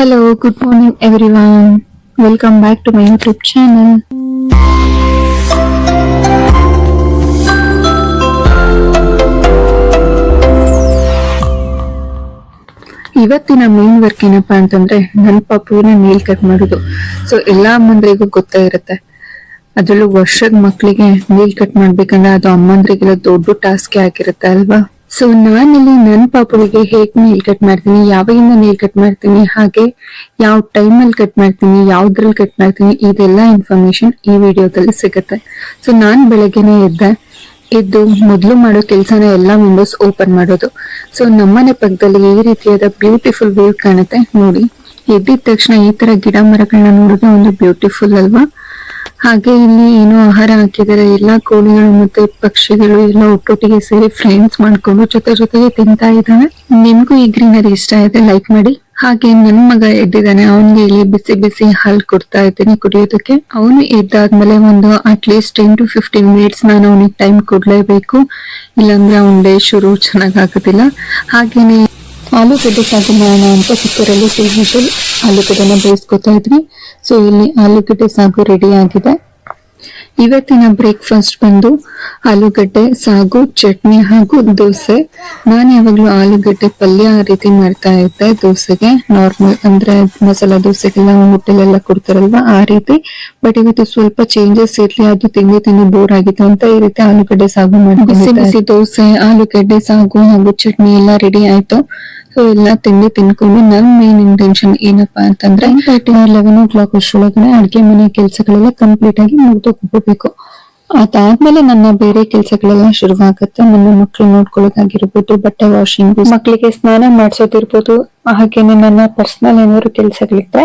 Hello, good morning everyone. Welcome back to my YouTube channel. ಇವತ್ತಿನ main work ಏನಪ್ಪಾ ಅಂತಂದ್ರೆ ನನ್ನ ಪಾಪುವಿನ ನೇಲ್ ಕಟ್ ಮಾಡೋದು. ಸೊ ಎಲ್ಲಾ ಅಮ್ಮಂದ್ರಿಗೂ ಗೊತ್ತೇ ಇರುತ್ತೆ, ಅದ್ರಲ್ಲೂ ವರ್ಷದ ಮಕ್ಳಿಗೆ ನೇಲ್ ಕಟ್ ಮಾಡ್ಬೇಕಂದ್ರೆ ಅದು ಅಮ್ಮಂದ್ರಿಗೆಲ್ಲ ದೊಡ್ಡ ಟಾಸ್ಕ್ ಆಗಿರುತ್ತೆ ಅಲ್ವಾ. ಸೊ ನಾನಿಲ್ಲಿ ನನ್ನ ಪಾಪುವಿಗೆ ಹೇಗ್ ನೇಲ್ ಕಟ್ ಮಾಡ್ತೀನಿ, ಯಾವಾಗಿಂದ ನೇಲ್ ಕಟ್ ಮಾಡ್ತೀನಿ, ಹಾಗೆ ಯಾವ ಟೈಮಲ್ಲಿ ಕಟ್ ಮಾಡ್ತೀನಿ, ಯಾವ್ದ್ರಲ್ಲಿ ಕಟ್ ಮಾಡ್ತೀನಿ, ಇದೆಲ್ಲ ಇನ್ಫಾರ್ಮೇಶನ್ ಈ ವಿಡಿಯೋದಲ್ಲಿ ಸಿಗುತ್ತೆ. ಸೊ ನಾನ್ ಬೆಳಗ್ಗೆನೆ ಎದ್ದು ಮೊದ್ಲು ಮಾಡೋ ಕೆಲ್ಸನ ಎಲ್ಲಾ ವಿಂಡೋಸ್ ಓಪನ್ ಮಾಡೋದು. ಸೊ ನಮ್ಮನೆ ಪಕ್ಕದಲ್ಲಿ ಈ ರೀತಿಯಾದ ಬ್ಯೂಟಿಫುಲ್ ವ್ಯೂ ಕಾಣುತ್ತೆ ನೋಡಿ. ಎದ್ದಿದ ತಕ್ಷಣ ಈ ತರ ಗಿಡ ಮರಗಳನ್ನ ನೋಡೋದು ಒಂದು ಬ್ಯೂಟಿಫುಲ್ ಅಲ್ವಾ. ಹಾಗೆ ಇಲ್ಲಿ ಏನೋ ಆಹಾರ ಹಾಕಿದರೆ ಎಲ್ಲಾ ಕೋಳಿಗಳು ಮತ್ತೆ ಪಕ್ಷಿಗಳು ಎಲ್ಲ ಒಟ್ಟೊಟ್ಟಿಗೆ ಸೇರಿ ಫ್ರೆಂಡ್ಸ್ ಮಾಡ್ಕೊಂಡು ಜೊತೆಗೆ ತಿಂತಾ ಇದ್ದಾವೆ. ನಿಮ್ಗೂ ಈ ಗ್ರೀನರಿ ಇಷ್ಟ ಇದೆ ಲೈಕ್ ಮಾಡಿ. ಹಾಗೆ ನನ್ ಮಗ ಎದ್ದಿದ್ದಾನೆ, ಅವನ್ಗೆ ಇಲ್ಲಿ ಬಿಸಿ ಬಿಸಿ ಹಾಲು ಕೊಡ್ತಾ ಇದ್ದೀನಿ ಕುಡಿಯೋದಕ್ಕೆ. ಅವನು ಎದ್ದಾದ್ಮೇಲೆ ಒಂದು ಅಟ್ಲೀಸ್ಟ್ 10 to 15 ಮಿನಿಟ್ಸ್ ನಾನು ಅವನಿಗೆ ಟೈಮ್ ಕೊಡ್ಲೇಬೇಕು, ಇಲ್ಲಾಂದ್ರೆ ಅವನ ಡೇ ಶುರು ಚೆನ್ನಾಗ್ ಆಗೋದಿಲ್ಲ. ಹಾಗೇನೆ ಆಲೂಗಡ್ಡೆ ಸಾಗು ಮಾಡೋಣ ಅಂತ ಕುಕ್ಕರಲ್ಲಿ 2 ವಿಷಲ್ ಆಲೂಗಡ್ಡೆನ ಬೇಯಿಸ್ಕೊತಾ ಇದ್ವಿ. ಸೊ ಇಲ್ಲಿ ಆಲೂಗಡ್ಡೆ ಸಾಗು ರೆಡಿ ಆಗಿದೆ. ಇವತ್ತಿನ ಬ್ರೇಕ್ಫಾಸ್ಟ್ ಬಂದು ಆಲೂಗಡ್ಡೆ ಸಾಗು, ಚಟ್ನಿ ಹಾಗೂ ದೋಸೆ. ನಾನು ಯಾವಾಗ್ಲೂ ಆಲೂಗಡ್ಡೆ ಪಲ್ಯ ಆ ರೀತಿ ಮಾಡ್ತಾ ಇದ್ದೆ ದೋಸೆಗೆ, ನಾರ್ಮಲ್ ಅಂದ್ರೆ ಮಸಾಲಾ ದೋಸೆಗೆಲ್ಲ ಹೋಟೆಲೆಲ್ಲ ಕೊಡ್ತಾರಲ್ವಾ ಆ ರೀತಿ. ಬಟ್ ಇವತ್ತು ಸ್ವಲ್ಪ ಚೇಂಜಸ್ ಇರ್ಲಿ, ಅದು ತಿಂಡಿ ಬೋರ್ ಆಗಿತ್ತು ಅಂತ ಈ ರೀತಿ ಆಲೂಗಡ್ಡೆ ಸಾಗು ಮಾಡಿ ಬಿಸಿ ದೋಸೆ, ಆಲೂಗಡ್ಡೆ ಸಾಗು ಹಾಗೂ ಚಟ್ನಿ ಎಲ್ಲ ರೆಡಿ ಆಯ್ತು. ಸೊ ಎಲ್ಲ ತಿಂಡಿ ತಿನ್ಕೊಂಡು ನನ್ ಮೇನ್ ಇಂಟೆನ್ಷನ್ ಏನಪ್ಪಾ ಅಂತಂದ್ರೆ 11 o'clock ಅಷ್ಟೊಳಗಡೆ ಅಡ್ಗೆ ಮನೆ ಕೆಲ್ಸಗಳೆಲ್ಲ ಕಂಪ್ಲೀಟ್ ಆಗಿ ಮುಗ್ದೋಗ್ಬೇಕು. ಅದಾದ್ಮೇಲೆ ನನ್ನ ಬೇರೆ ಕೆಲ್ಸಗಳೆಲ್ಲ ಶುರುವಾಗುತ್ತೆ. ನನ್ನ ಮಕ್ಳು ನೋಡ್ಕೊಳ್ಳೋದಾಗಿರ್ಬೋದು, ಬಟ್ಟೆ ವಾಷಿಂಗ್, ಮಕ್ಳಿಗೆ ಸ್ನಾನ ಮಾಡ್ಸೋದಿರ್ಬೋದು, ಹಾಗೇನೆ ನನ್ನ ಪರ್ಸನಲ್ ಏನಾದ್ರು ಕೆಲ್ಸಗಳಿದ್ರೆ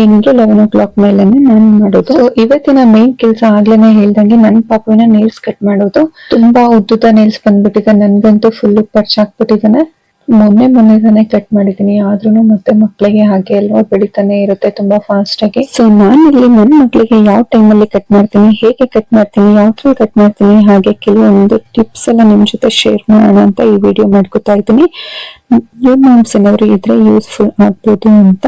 ಏನಿದ್ರು 11 o'clock ಮೇಲೆನೆ ನಾನು ಮಾಡೋದು. ಇವತ್ತಿನ ಮೇನ್ ಕೆಲ್ಸ ಆಗ್ಲೇನೆ ಹೇಳ್ದಂಗೆ ನನ್ ಪಾಪುವಿನ ನೇಲ್ಸ್ ಕಟ್ ಮಾಡೋದು. ತುಂಬಾ ಉದ್ದುದ ನೇಲ್ಸ್ ಬಂದ್ಬಿಟ್ಟಿದೆ, ನನ್ಗಂತೂ ಫುಲ್ ಪರ್ಚಾಕ್ಬಿಟ್ಟಿದ್ದಾನೆ. ಮೊನ್ನೆ ತಾನೇ ಕಟ್ ಮಾಡಿದೀನಿ, ಆದ್ರೂ ಮತ್ತೆ ಮಕ್ಳಿಗೆ ಹಾಗೆ ಅಲ್ವಾ ಬೆಳಿತಾನೆ ಇರುತ್ತೆ ತುಂಬಾ ಫಾಸ್ಟ್ ಆಗಿ. ಸೊ ನಾನಿಲ್ಲಿ ನನ್ನ ಮಕ್ಳಿಗೆ ಯಾವ ಟೈಮ್ ಅಲ್ಲಿ ಕಟ್ ಮಾಡ್ತೀನಿ, ಹೇಗೆ ಕಟ್ ಮಾಡ್ತೀನಿ, ಯಾವ ಕಟ್ ಮಾಡ್ತೀನಿ, ಹಾಗೆ ಕೆಲವೊಂದು ಟಿಪ್ಸ್ ಎಲ್ಲ ನಿಮ್ ಜೊತೆ ಶೇರ್ ಮಾಡೋಣ ಅಂತ ಈ ವಿಡಿಯೋ ಮಾಡ್ಕೊತಾ ಇದ್ದೀನಿ. ನ್ಯೂ ಮಾಮ್ಸ್ ಏನಾದ್ರು ಇದ್ರೆ ಯೂಸ್ಫುಲ್ ಆಗ್ಬೋದು ಅಂತ.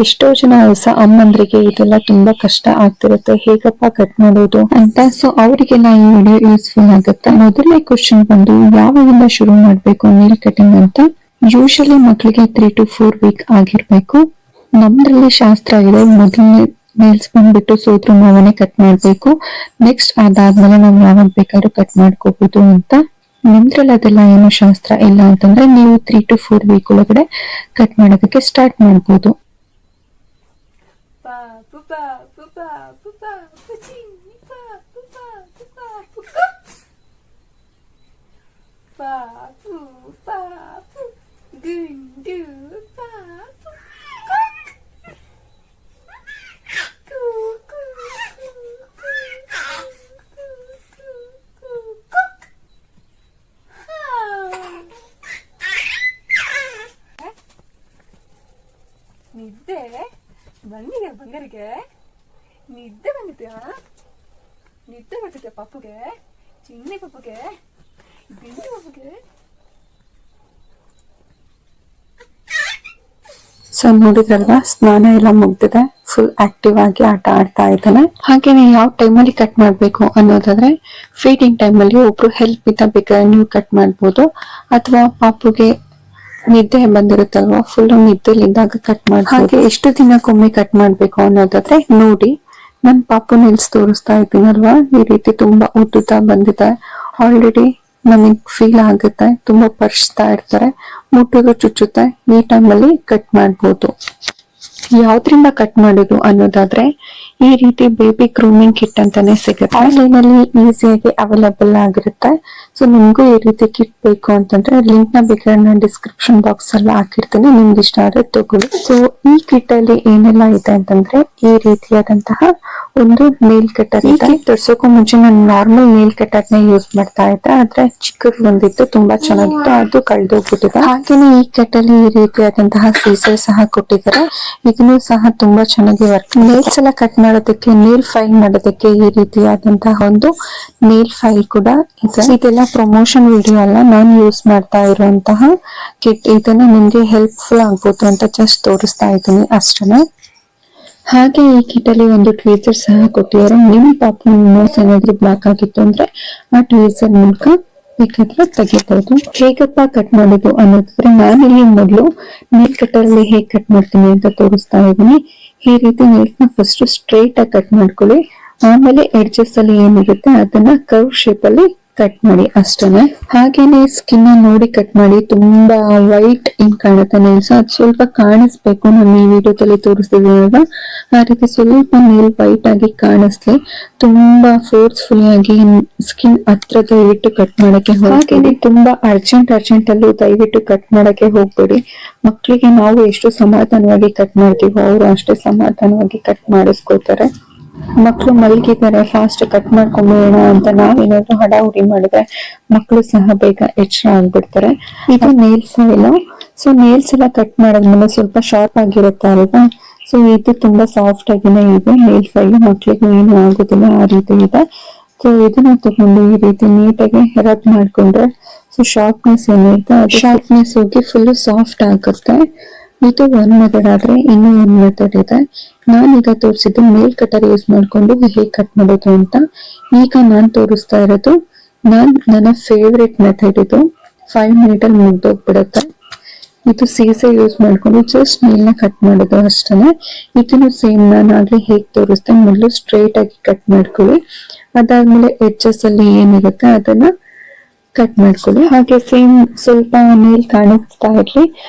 ಎಷ್ಟೋ ಜನ ಹೊಸ ಅಮ್ಮಂದ್ರಿಗೆ ಇದೆಲ್ಲ ತುಂಬಾ ಕಷ್ಟ ಆಗ್ತಿರುತ್ತೆ, ಹೇಗಪ್ಪ ಕಟ್ ಮಾಡೋದು ಅಂತ. ಸೊ ಅವರಿಗೆಲ್ಲ ಈ ವಿಡಿಯೋ ಯೂಸ್ಫುಲ್ ಆಗುತ್ತೆ. ಮೊದಲನೇ ಕ್ವಶನ್ ಬಂದು ಯಾವಾಗಿಂದ ಶುರು ಮಾಡ್ಬೇಕು ನೇಲ್ ಕಟಿಂಗ್ ಅಂತ. ಯೂಶಲಿ ಮಕ್ಳಿಗೆ 3 to 4 week ಆಗಿರ್ಬೇಕು. ನಮ್ದ್ರಲ್ಲಿ ಶಾಸ್ತ್ರ ಇದೆ, ಮೊದಲನೇ ನೇಲ್ಸ್ ಬಂದ್ಬಿಟ್ಟು ಸೋದ್ರ ಮಾವನೇ ಕಟ್ ಮಾಡ್ಬೇಕು, ನೆಕ್ಸ್ಟ್ ಅದಾದ್ಮೇಲೆ ನಾವ್ ಯಾವಾಗ ಬೇಕಾದ್ರೂ ಕಟ್ ಮಾಡ್ಕೋಬಹುದು ಅಂತ. ನಿಮ್ದ್ರಲ್ಲಿ ಅದೆಲ್ಲ ಏನು ಶಾಸ್ತ್ರ ಇಲ್ಲ ಅಂತಂದ್ರೆ ನೀವು 3 to 4 week ಒಳಗಡೆ ಕಟ್ ಮಾಡೋದಕ್ಕೆ ಸ್ಟಾರ್ಟ್ ಮಾಡ್ಬೋದು. ನಿದ್ದೆ ಬಂದಿದೆ, ಬಂಗಾರಿಗೆ ನಿದ್ದೆ ಬಂದಿದ್ಯಾ? ನಿದ್ದೆ ಬರ್ತಿದ್ಯಾ ಪಾಪುಗೆ, ಚಿನ್ನಿ ಪಾಪುಗೆ, ಬಿಂದು ಪಾಪುಗೆ? ಸೊ ನೋಡಿದ್ರಲ್ವಾ, ಸ್ನಾನ ಎಲ್ಲ ಮುಗ್ದಿದೆ, ಫುಲ್ ಆಕ್ಟಿವ್ ಆಗಿ ಆಟ ಆಡ್ತಾ ಇದ್ದಾನೆ. ಹಾಗೇನೆ ಯಾವ ಟೈಮಲ್ಲಿ ಕಟ್ ಮಾಡ್ಬೇಕು ಅನ್ನೋದಾದ್ರೆ ಫೀಡಿಂಗ್ ಟೈಮಲ್ಲಿ ಒಬ್ರು ಹೆಲ್ಪ್ ಇದ್ದ ಬೇಕಾದ್ರೆ ನೀವು ಕಟ್ ಮಾಡ್ಬೋದು, ಅಥವಾ ಪಾಪುಗೆ ನಿದ್ದೆ ಬಂದಿರುತ್ತಲ್ವಾ ಫುಲ್ ನಿದ್ದೆಲಿದ್ದಾಗ ಕಟ್ ಮಾಡಿ. ಹಾಗೆ ಎಷ್ಟು ದಿನಕ್ಕೊಮ್ಮೆ ಕಟ್ ಮಾಡ್ಬೇಕು ಅನ್ನೋದಾದ್ರೆ ನೋಡಿ, ನನ್ ಪಾಪು ನೇಲ್ಸ್ ತೋರಿಸ್ತಾ ಇದ್ದೀನಲ್ವಾ, ಈ ರೀತಿ ತುಂಬಾ ಉದ್ದುತ್ತಾ ಬಂದಿದೆ. ಆಲ್ರೆಡಿ ನಮಗ್ ಫೀಲ್ ಆಗುತ್ತೆ, ತುಂಬಾ ಪರ್ಚ್ತಾ ಇರ್ತಾರೆ, ಮುಟ್ಟಿಗೂ ಚುಚ್ಚುತ್ತೆ. ಈ ಟೈಮಲ್ಲಿ ಕಟ್ ಮಾಡ್ಬೋದು. ಯಾವ್ದ್ರಿಂದ ಕಟ್ ಮಾಡೋದು ಅನ್ನೋದಾದ್ರೆ ಈ ರೀತಿ ಬೇಬಿ ಗ್ರೂಮಿಂಗ್ ಕಿಟ್ ಅಂತಾನೆ ಸಿಗುತ್ತೆ, ಆನ್ಲೈನ್ ಅಲ್ಲಿ ಈಸಿಯಾಗಿ ಅವೈಲಬಲ್ ಆಗಿರುತ್ತೆ. ಸೊ ನಿಮ್ಗೂ ಈ ರೀತಿ ಕಿಟ್ ಬೇಕು ಅಂತಂದ್ರೆ ಲಿಂಕ್ ನ ಬೇಕಾದ್ರೆ ನಾನು ಡಿಸ್ಕ್ರಿಪ್ಷನ್ ಬಾಕ್ಸ್ ಅಲ್ಲಿ ಹಾಕಿರ್ತೀನಿ, ನಿಮ್ಗೆ ಇಷ್ಟ ಆದ್ರೆ ತಗೊಳ್ಳಿ. ಸೊ ಈ ಕಿಟ್ ಅಲ್ಲಿ ಏನೆಲ್ಲ ಇದೆ ಅಂತಂದ್ರೆ ಈ ರೀತಿಯಾದಂತಹ ಒಂದು ನೇಲ್ ಕಟರ್ ಇದೆ. ತರ್ಸೋಕ್ಕೂ ಮುಂಚೆ ನಾನು ನಾರ್ಮಲ್ ನೇಲ್ ಕಟರ್ ನ ಯೂಸ್ ಮಾಡ್ತಾ ಇದ್ದೆ, ಆದ್ರೆ ಚಿಕ್ಕದು ಬಂದಿತ್ತು, ತುಂಬಾ ಚೆನ್ನಾಗಿತ್ತು, ಅದು ಕಳ್ದೋಗ್ಬಿಟ್ಟಿದೆ. ಹಾಗೇನೆ ಈ ಕಟ್ ಅಲ್ಲಿ ಈ ರೀತಿಯಾದಂತಹ ಸೀಸರ್ ಸಹ ಕೊಟ್ಟಿದ್ದಾರೆ, ಇದನ್ನು ಸಹ ತುಂಬಾ ಚೆನ್ನಾಗಿ ವರ್ಕ್. ನೇಲ್ಸ್ ಎಲ್ಲ ಕಟ್ ಮಾಡೋದಕ್ಕೆ, ನೇಲ್ ಫೈಲ್ ಮಾಡೋದಕ್ಕೆ ಈ ರೀತಿಯಾದಂತಹ ಒಂದು ನೇಲ್ ಫೈಲ್ ಕೂಡ ಇದೆ. ಇದೆಲ್ಲ ಪ್ರಮೋಷನ್ ವಿಡಿಯೋ ಅಲ್ಲ, ನಾನು ಯೂಸ್ ಮಾಡ್ತಾ ಇರುವಂತಹ ಕಿಟ್. ಇದನ್ನ ನಿಮ್ಗೆ ಹೆಲ್ಪ್ಫುಲ್ ಆಗ್ಬೋದು ಅಂತ ಜಸ್ಟ್ ತೋರಿಸ್ತಾ ಇದ್ದೀನಿ ಅಷ್ಟೇ. ಹಾಗೆ ಈ ಕಿಟ್ ಅಲ್ಲಿ ಒಂದು ಟ್ವೀಸರ್ ಸಹ ಕೊಟ್ಟಿದ್ದಾರೆ. ನಿಮ್ ಪಾಪು ನೋಸ್ ಏನಾದ್ರು ಬ್ಲಾಕ್ ಆಗಿತ್ತು ಅಂದ್ರೆ ಆ ಟ್ವೀಸರ್ ಮೂಲಕ ಬೇಕಾದ್ರೆ ತೆಗಿಬಹುದು. ಹೇಗಪ್ಪ ಕಟ್ ಮಾಡೋದು ಅನ್ನೋದ್ರೆ, ನಾನಿಲ್ಲಿ ಮೊದಲು ನೇಲ್ ಕಟರ್ ಅಲ್ಲಿ ಹೇಗ್ ಕಟ್ ಮಾಡ್ತೀನಿ ಅಂತ ತೋರಿಸ್ತಾ ಇದ್ದೀನಿ. ಈ ರೀತಿ ನೇಲ್ಸ್ ನ ಫಸ್ಟ್ ಸ್ಟ್ರೈಟ್ ಆಗಿ ಕಟ್ ಮಾಡ್ಕೊಳ್ಳಿ, ಆಮೇಲೆ ಎಡ್ಜಸ್ ಅಲ್ಲಿ ಏನಿರುತ್ತೆ ಅದನ್ನ ಕರ್ವ್ ಶೇಪ್ ಅಲ್ಲಿ ಕಟ್ ಮಾಡಿ ಅಷ್ಟೇನೆ. ಹಾಗೇನೆ ಸ್ಕಿನ್ ನೋಡಿ ಕಟ್ ಮಾಡಿ. ತುಂಬಾ ವೈಟ್ ಏನ್ ಕಾಣುತ್ತೆ ನೇಲ್ಸ್, ಅದು ಸ್ವಲ್ಪ ಕಾಣಿಸ್ಬೇಕು. ನಾನು ಈ ವಿಡಿಯೋದಲ್ಲಿ ತೋರಿಸ್ತಿದ್ದೀನಲ್ವಾ, ಆ ರೀತಿ ಸ್ವಲ್ಪ ನೇಲ್ ವೈಟ್ ಆಗಿ ಕಾಣಿಸ್ಲಿ. ತುಂಬಾ ಫೋರ್ಸ್ಫುಲ್ ಆಗಿ ಸ್ಕಿನ್ ಹತ್ರ ದಯವಿಟ್ಟು ಕಟ್ ಮಾಡಕ್ಕೆ ಹೋಗ್ಬೇಡಿ. ತುಂಬಾ ಅರ್ಜೆಂಟ್ ಅಲ್ಲಿ ದಯವಿಟ್ಟು ಕಟ್ ಮಾಡಕ್ಕೆ ಹೋಗ್ಬೇಡಿ. ಮಕ್ಳಿಗೆ ನಾವು ಎಷ್ಟು ಸಮಾಧಾನವಾಗಿ ಕಟ್ ಮಾಡ್ತೀವೋ ಅವರು ಅಷ್ಟೇ ಸಮಾಧಾನವಾಗಿ ಕಟ್ ಮಾಡಿಸ್ಕೊಳ್ತಾರೆ. ಮಕ್ಳು ಮಲಗಿದ್ದಾರೆ, ಫಾಸ್ಟ್ ಕಟ್ ಮಾಡ್ಕೊಂಬೇಡ ಅಂತ ನಾವೇನಾದ್ರು ಹಡಾಹುಡಿ ಮಾಡಿದ್ರೆ ಮಕ್ಳು ಸಹ ಬೇಗ ಎಚ್ಚರ ಆಗ್ಬಿಡ್ತಾರೆ. ಇದು ನೇಲ್ ಫೈಲ್. ಸೊ ನೇಲ್ಸ್ ಎಲ್ಲ ಕಟ್ ಮಾಡಾದ್ಮೇಲೆ ಸ್ವಲ್ಪ ಶಾರ್ಪ್ ಆಗಿರುತ್ತೆ ಅಲ್ವಾ, ಸೊ ಇದು ತುಂಬಾ ಸಾಫ್ಟ್ ಆಗಿನೇ ಇದೆ ನೇಲ್ ಫೈಲ್. ಮಕ್ಳಿಗೆ ಏನು ಆಗುದಿಲ್ಲ, ಆ ರೀತಿ ಇದೆ. ಸೊ ಇದನ್ನ ತಗೊಂಡು ಈ ರೀತಿ ನೀಟಾಗಿ ರಬ್ ಮಾಡ್ಕೊಂಡ್ರೆ ಸೊ ಶಾರ್ಪ್ನೆಸ್ ಏನಿರುತ್ತೆ ಅದು ಶಾರ್ಪ್ನೆಸ್ ಹೋಗಿ ಫುಲ್ ಸಾಫ್ಟ್ ಆಗುತ್ತೆ. ಇದು ಒಂದ್ ಮೆಥಡ್ ಆದ್ರೆ ಇನ್ನೂ ಒಂದ್ ಮೆಥಡ್ ಇದೆ. ನಾನೀಗ ತೋರಿಸಿದ್ದು ನೇಲ್ ಕಟರ್ ಯೂಸ್ ಮಾಡ್ಕೊಂಡು ಹೇಗ್ ಕಟ್ ಮಾಡೋದು ಅಂತ. ಈಗ ನಾನ್ ತೋರಿಸ್ತಾ ಇರೋದು ನನ್ನ ಫೇವ್ರೆಟ್ ಮೆಥಡ್. ಇದು 5 ಮಿನಿಟ್ ಅಲ್ಲಿ ಮುಗ್ದೋಗ್ಬಿಡುತ್ತೆ. ಇದು ಸೀಸರ್ ಯೂಸ್ ಮಾಡ್ಕೊಂಡು ಜಸ್ಟ್ ನೇಲ್ನ ಕಟ್ ಮಾಡೋದು ಅಷ್ಟೇನೆ. ಇದನ್ನು ಸೇಮ್ ನಾನು ಆಗ್ಲೇ ಹೇಗ್ ತೋರಿಸ್ದೆ, ಮೊದಲು ಸ್ಟ್ರೈಟ್ ಆಗಿ ಕಟ್ ಮಾಡ್ಕೊಳ್ಳಿ, ಅದಾದ್ಮೇಲೆ ಎಡ್ಜಸ್ ಅಲ್ಲಿ ಏನಿರುತ್ತೆ ಅದನ್ನ ಕಟ್ ಮಾಡ್ಕೊಳ್ಳಿ. ಹಾಗೆ ಸೇಮ್ ಸ್ವಲ್ಪ ನೇಲ್ ಕಾಣಿಸ್ತಾ ಇರ್ಲಿ,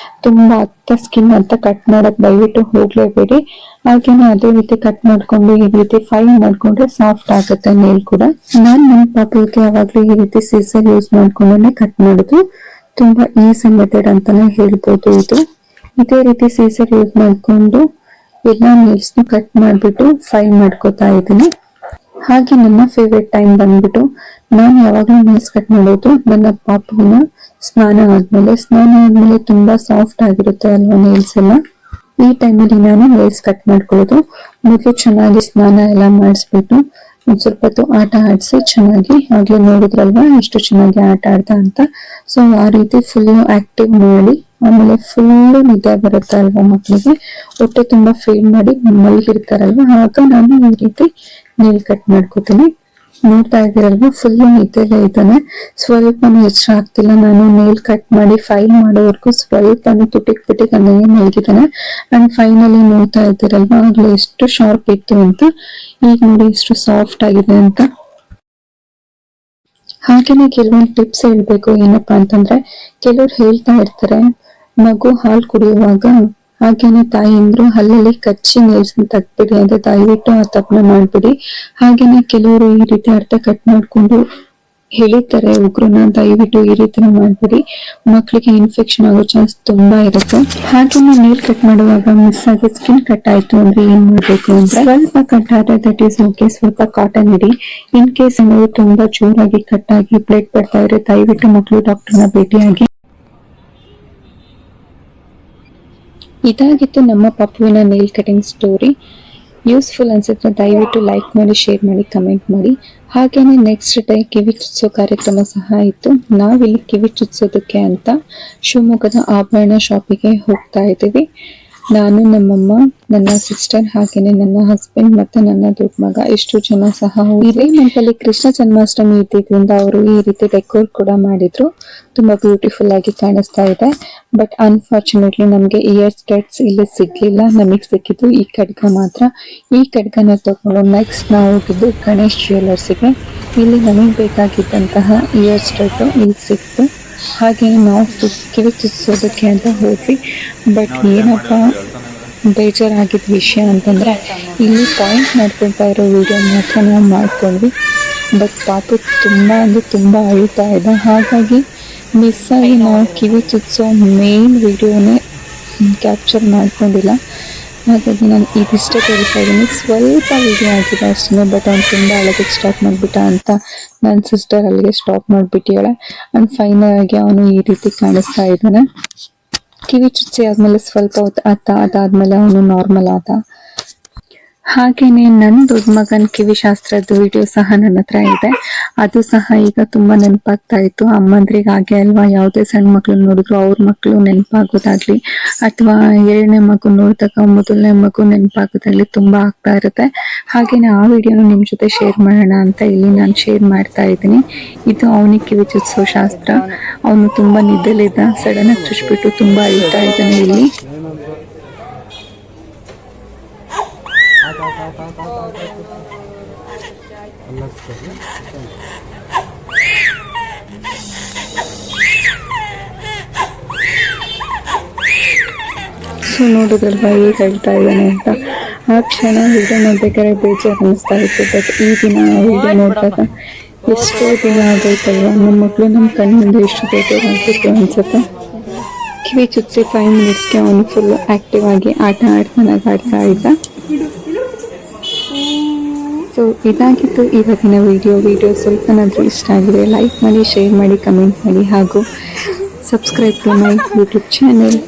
ತುಂಬಾ ಹತ್ತ ಸ್ಕಿನ್ ಅಂತ ಕಟ್ ಮಾಡಕ್ ದಯವಿಟ್ಟು ಹೋಗ್ಲೇಬೇಡಿ. ಹಾಗೇನೆ ಅದೇ ರೀತಿ ಕಟ್ ಮಾಡ್ಕೊಂಡು ಈ ರೀತಿ ಫೈಲ್ ಮಾಡ್ಕೊಂಡ್ರೆ ಸಾಫ್ಟ್ ಆಗುತ್ತೆ ನೇಲ್ ಕೂಡ. ನಾನ್ ನನ್ನ ಪಾಪುಗೆ ಯಾವಾಗ್ಲೂ ಈ ರೀತಿ ಸೀಸರ್ ಯೂಸ್ ಮಾಡ್ಕೊಂಡೇ ಕಟ್ ಮಾಡುದು. ತುಂಬಾ ಈಸಿ ಮೆಥಡ್ ಅಂತಾನೆ ಹೇಳ್ಬೋದು ಇದು. ಇದೇ ರೀತಿ ಸೀಸರ್ ಯೂಸ್ ಮಾಡ್ಕೊಂಡು ಎಲ್ಲಾ ನೇಲ್ಸ್ ನ ಕಟ್ ಮಾಡ್ಬಿಟ್ಟು ಫೈಲ್ ಮಾಡ್ಕೋತಾ ಇದ್ದೀನಿ. ಹಾಗೆ ನನ್ನ ಫೇವ್ರೆಟ್ ಟೈಮ್ ಬಂದ್ಬಿಟ್ಟು ನಾನು ಯಾವಾಗ್ಲೂ ನೇಲ್ಸ್ ಕಟ್ ಮಾಡೋದು ನನ್ನ ಪಾಪುನ ಸ್ನಾನ ಆದ್ಮೇಲೆ ತುಂಬಾ ಸಾಫ್ಟ್ ಆಗಿರುತ್ತೆ ಅಲ್ವಾ ನೇಲ್ಸ್ ಎಲ್ಲ. ಈ ಟೈಮಲ್ಲಿ ನಾನು ನೇಲ್ಸ್ ಕಟ್ ಮಾಡ್ಕೊಳ್ಳೋದು. ಮೊದಲು ಚೆನ್ನಾಗಿ ಸ್ನಾನ ಎಲ್ಲ ಮಾಡಿಸ್ಬಿಟ್ಟು ಒಂದ್ ಸ್ವಲ್ಪ ಹೊತ್ತು ಆಟ ಆಡ್ಸಿ ಚೆನ್ನಾಗಿ, ಆಗ್ಲೇ ನೋಡಿದ್ರಲ್ವಾ ಎಷ್ಟು ಚೆನ್ನಾಗಿ ಆಟ ಆಡ್ದ ಅಂತ. ಸೊ ಆ ರೀತಿ ಫುಲ್ ಆಕ್ಟಿವ್ ಮಾಡಿ ಆಮೇಲೆ ಫುಲ್ ನಿದ್ದೆ ಬರುತ್ತೆ ಅಲ್ವಾ ಮಕ್ಳಿಗೆ, ಹೊಟ್ಟೆ ತುಂಬಾ ಫೀಲ್ ಮಾಡಿ ಮಲಗಿರ್ತಾರಲ್ವಾ, ಆಗ ನಾನು ಈ ರೀತಿ ನೇಲ್ ಕಟ್ ಮಾಡ್ಕೋತೀನಿ. ನೋಡ್ತಾ ಇದ್ದೀರಲ್ವಾ ಫುಲ್ ನಿದ್ದೆಲ್ಲೇ ಇದ್ದಾನೆ, ಸ್ವಲ್ಪನೂ ಎಚ್ಚರ ಆಗ್ತಿಲ್ಲ. ನಾನು ನೇಲ್ ಕಟ್ ಮಾಡಿ ಫೈಲ್ ಮಾಡೋವರೆಗೂ ಸ್ವಲ್ಪನೂ ತುಟಿಕ್ ಅನ್ನೇ ಮಲಗಿದ್ದಾನೆ. ಅಂಡ್ ಫೈನಲಿ ನೋಡ್ತಾ ಇದ್ದೀರಲ್ವಾ ಆಗ್ಲೂ ಎಷ್ಟು ಶಾರ್ಪ್ ಇತ್ತು ಅಂತ, ಈಗ ನೋಡಿ ಎಷ್ಟು ಸಾಫ್ಟ್ ಆಗಿದೆ ಅಂತ. ಹಾಗೇನೆ ಕೆಲವೊಂದು ಟಿಪ್ಸ್ ಹೇಳ್ಬೇಕು. ಏನಪ್ಪಾ ಅಂತಂದ್ರೆ, ಕೆಲವ್ರು ಹೇಳ್ತಾ ಇರ್ತಾರೆ ಮಗು ಹಾಲು ಕುಡಿಯುವಾಗ ಹಾಗೇನೆ ತಾಯಿಯಂದ್ರು ಹಲ್ಲಲ್ಲಿ ಕಚ್ಚಿ ನೇಲ್ಸ್ ತೆಗ್ಬಿಡಿ ಅಂತ. ದಯವಿಟ್ಟು ಆ ತಪ್ಪನ ಮಾಡ್ಬಿಡಿ. ಹಾಗೇನೆ ಕೆಲವರು ಈ ರೀತಿ ಅರ್ಧ ಕಟ್ ಮಾಡ್ಕೊಂಡು ಹೇಳಿತಾರೆ ಉಗ್ರನ, ದಯವಿಟ್ಟು ಈ ರೀತಿ ಮಾಡ್ಬಿಡಿ. ಮಕ್ಳಿಗೆ ಇನ್ಫೆಕ್ಷನ್ ಆಗೋ ಚಾನ್ಸ್ ತುಂಬಾ ಇರುತ್ತೆ. ಹಾಗೇನೆ ನೇಲ್ ಕಟ್ ಮಾಡುವಾಗ ಮಿಸ್ ಆಗಿ ಸ್ಕಿನ್ ಕಟ್ ಆಯ್ತು ಅಂದ್ರೆ ಏನ್ ಮಾಡ್ಬೇಕು ಅಂದ್ರೆ, ಸ್ವಲ್ಪ ಕಟ್ ಆದ್ರೆ ದಟ್ ಈಸ್ ಓಕೆ, ಸ್ವಲ್ಪ ಕಾಟನ್ ಇಡಿ. ಇನ್ ಕೇಸ್ ಏನಾದ್ರು ತುಂಬಾ ಜೋರಾಗಿ ಕಟ್ ಆಗಿ ಬ್ಲಡ್ ಬರ್ತಾ ಇದ್ರೆ ದಯವಿಟ್ಟು ಮಕ್ಳು ಡಾಕ್ಟರ್ನ ಭೇಟಿಯಾಗಿ. ಇದಾಗಿತ್ತು ನಮ್ಮ ಪಪ್ಪುವಿನ ನೇಲ್ ಕಟಿಂಗ್ ಸ್ಟೋರಿ. ಯೂಸ್ಫುಲ್ ಅನ್ಸಿದ್ರೆ ದಯವಿಟ್ಟು ಲೈಕ್ ಮಾಡಿ, ಶೇರ್ ಮಾಡಿ, ಕಮೆಂಟ್ ಮಾಡಿ. ಹಾಗೇನೆ ನೆಕ್ಸ್ಟ್ ಡೇ ಕಿವಿ ಚುಚ್ಚೋ ಕಾರ್ಯಕ್ರಮ ಸಹ ಇತ್ತು. ನಾವಿಲ್ಲಿ ಕಿವಿ ಚುಚ್ಚೋದಕ್ಕೆ ಅಂತ ಶಿವಮೊಗ್ಗದ ಆಭರಣ ಶಾಪಿಗೆ ಹೋಗ್ತಾ ಇದ್ದೀವಿ. ನಾನು, ನಮ್ಮಮ್ಮ, ನನ್ನ ಸಿಸ್ಟರ್, ಹಾಗೇನೆ ನನ್ನ ಹಸ್ಬೆಂಡ್ ಮತ್ತೆ ನನ್ನ ದೊಡ್ಡ ಮಗ, ಎಷ್ಟು ಜನ ಸಹ. ಇದೇ ಮಂತಲ್ಲಿ ಕೃಷ್ಣ ಜನ್ಮಾಷ್ಟಮಿ ಇದ್ದಿದ್ರಿಂದ ಅವರು ಈ ರೀತಿ ಡೆಕೋರ್ ಕೂಡ ಮಾಡಿದ್ರು. ತುಂಬಾ ಬ್ಯೂಟಿಫುಲ್ ಆಗಿ ಕಾಣಿಸ್ತಾ ಇದೆ. ಬಟ್ ಅನ್ಫಾರ್ಚುನೇಟ್ಲಿ ನಮ್ಗೆ ಇಯರ್ ಸ್ಟಡ್ಸ್ ಇಲ್ಲಿ ಸಿಗ್ಲಿಲ್ಲ. ನಮಗ್ ಸಿಕ್ಕಿದ್ದು ಈ ಖಡ್ಗ ಮಾತ್ರ. ಈ ಖಡ್ಗನ ತಗೊಂಡು ನೆಕ್ಸ್ಟ್ ನಾವು ಹೋಗಿದ್ದು ಗಣೇಶ್ ಜ್ಯುವೆಲರ್ಸ್ಗೆ. ಇಲ್ಲಿ ನಮಗ್ ಬೇಕಾಗಿದ್ದಂತಹ ಇಯರ್ ಸ್ಟಡ್ ಇಲ್ಲಿ ಸಿಕ್ತು. ಹಾಗೆ ನಾವು ಕಿವಿ ಚುಚ್ಚೋದಕ್ಕೆ ಅಂತ ಹೋದ್ವಿ. ಬಟ್ ಏನಪ್ಪ ಬೇಜಾರಾಗಿದ್ದ ವಿಷಯ ಅಂತಂದ್ರೆ, ಇಲ್ಲಿ ಪಾಯಿಂಟ್ ಮಾಡ್ಕೊಳ್ತಾ ಇರೋ ವಿಡಿಯೋ ಮಾತ್ರ ನಾವು ಮಾಡ್ಕೊಂಡ್ವಿ. ಬಟ್ ಪಾಪು ತುಂಬಾ ಅಂದ್ರೆ ತುಂಬಾ ಅಳ್ತಾ ಇದೆ. ಹಾಗಾಗಿ ಮಿಸ್ ಆಗಿ ನಾವು ಕಿವಿ ಚುಚ್ಚೋ ಮೇನ್ ವಿಡಿಯೋನೇ ಕ್ಯಾಪ್ಚರ್ ಮಾಡ್ಕೊಂಡಿಲ್ಲ. ಹಾಗಾಗಿ ನಾನು ಇದಿಷ್ಟೇ ತೋರಿಸ್ತಾ ಇದ್ದೀನಿ. ಸ್ವಲ್ಪ ವಿಡಿಯೋ ಆಗಿದೆ ಅಷ್ಟೇ, ಬಟ್ ಅವ್ನು ತುಂಬ ಅಳೋದಕ್ಕೆ ಸ್ಟಾರ್ಟ್ ಮಾಡಿಬಿಟ್ಟ ಅಂತ ನನ್ನ ಸಿಸ್ಟರ್ ಅಲ್ಲಿಗೆ ಸ್ಟಾಪ್ ಮಾಡಿಬಿಟ್ಟಿದ್ದಾಳೆ. ಆ್ಯಂಡ್ ಫೈನಲ್ ಆಗಿ ಅವನು ಈ ರೀತಿ ಕಾಣಿಸ್ತಾ ಇದ್ದಾನೆ. ಕಿವಿ ಚುಚ್ಚಿ ಆದಮೇಲೆ ಸ್ವಲ್ಪ ಹೊತ್ತು ಅದಾದಮೇಲೆ ಅವನು ನಾರ್ಮಲ್ ಆದ. ಹಾಗೇನೆ ನನ್ನ ದೊಡ್ಡ ಮಗನ ಕಿವಿ ಶಾಸ್ತ್ರದ ವಿಡಿಯೋ ಸಹ ನನ್ನ ಹತ್ರ ಇದೆ. ಅದು ಸಹ ಈಗ ತುಂಬಾ ನೆನಪಾಗ್ತಾ ಇತ್ತು. ಅಮ್ಮಂದ್ರಿಗೆ ಹಾಗೆ ಅಲ್ವಾ, ಯಾವುದೇ ಸಣ್ಣ ಮಕ್ಳು ನೋಡಿದ್ರು ಅವ್ರ ಮಕ್ಕಳು ನೆನಪಾಗೋದಾಗ್ಲಿ ಅಥವಾ ಎರಡನೇ ಮಗು ನೋಡಿದಾಗ ಮೊದಲನೇ ಮಗು ನೆನಪಾಗೋದಾಗ್ಲಿ ತುಂಬಾ ಆಗ್ತಾ ಇರುತ್ತೆ. ಹಾಗೇನೆ ಆ ವಿಡಿಯೋನು ನಿಮ್ ಜೊತೆ ಶೇರ್ ಮಾಡೋಣ ಅಂತ ಇಲ್ಲಿ ನಾನು ಶೇರ್ ಮಾಡ್ತಾ ಇದ್ದೀನಿ. ಇದು ಅವನಿಗೆ ಕಿವಿ ಚುಚ್ಚಿಸೋ ಶಾಸ್ತ್ರ. ಅವನು ತುಂಬಾ ನಿದ್ದೆಲಿದ್ದ, ಸಡನ್ ಆಗಿ ಚುಚ್ಬಿಟ್ಟು ತುಂಬಾ ಅಳ್ತಾ ಇದ್ದಾನೆ ಇಲ್ಲಿ. ಸೊ ನೋಡಿದ್ರಲ್ವಾ ಹೇಗೆ ಹೇಳ್ತಾ ಇದ್ದಾನೆ ಅಂತ. ಆ ಕ್ಷಣ ವಿಡಿಯೋ ನೋಡ್ಬೇಕಾದ್ರೆ ಬೇಜಾರು ಅನ್ನಿಸ್ತಾ ಇತ್ತು, ಬಟ್ ಈ ದಿನ ವಿಡಿಯೋ ನೋಡಿದಾಗ ಎಷ್ಟೋ ದಿನ ಆಗೋಯ್ತಲ್ವ, ನಮ್ಮ ಮಕ್ಕಳು ನಮ್ಮ ಕಣ್ಣಿಂದ ಎಷ್ಟು ಬೇಜಾರಾಗ್ತಿತ್ತು ಅನ್ಸುತ್ತೆ. ಕಿವಿ ಚುಚ್ಚಿ 5 ಮಿನಿಟ್ಸ್ಗೆ ಅವನು ಫುಲ್ ಆಕ್ಟಿವ್ ಆಗಿ ಆಡ್ತಾ ಇದ್ದ. ಸೊ ಇದಾಗಿತ್ತು ಇವತ್ತಿನ ವಿಡಿಯೋ ಸ್ವಲ್ಪನಾದರೂ ಇಷ್ಟ ಆಗಿದೆ ಲೈಕ್ ಮಾಡಿ, ಶೇರ್ ಮಾಡಿ, ಕಮೆಂಟ್ ಮಾಡಿ ಹಾಗೂ subscribe to my YouTube channel.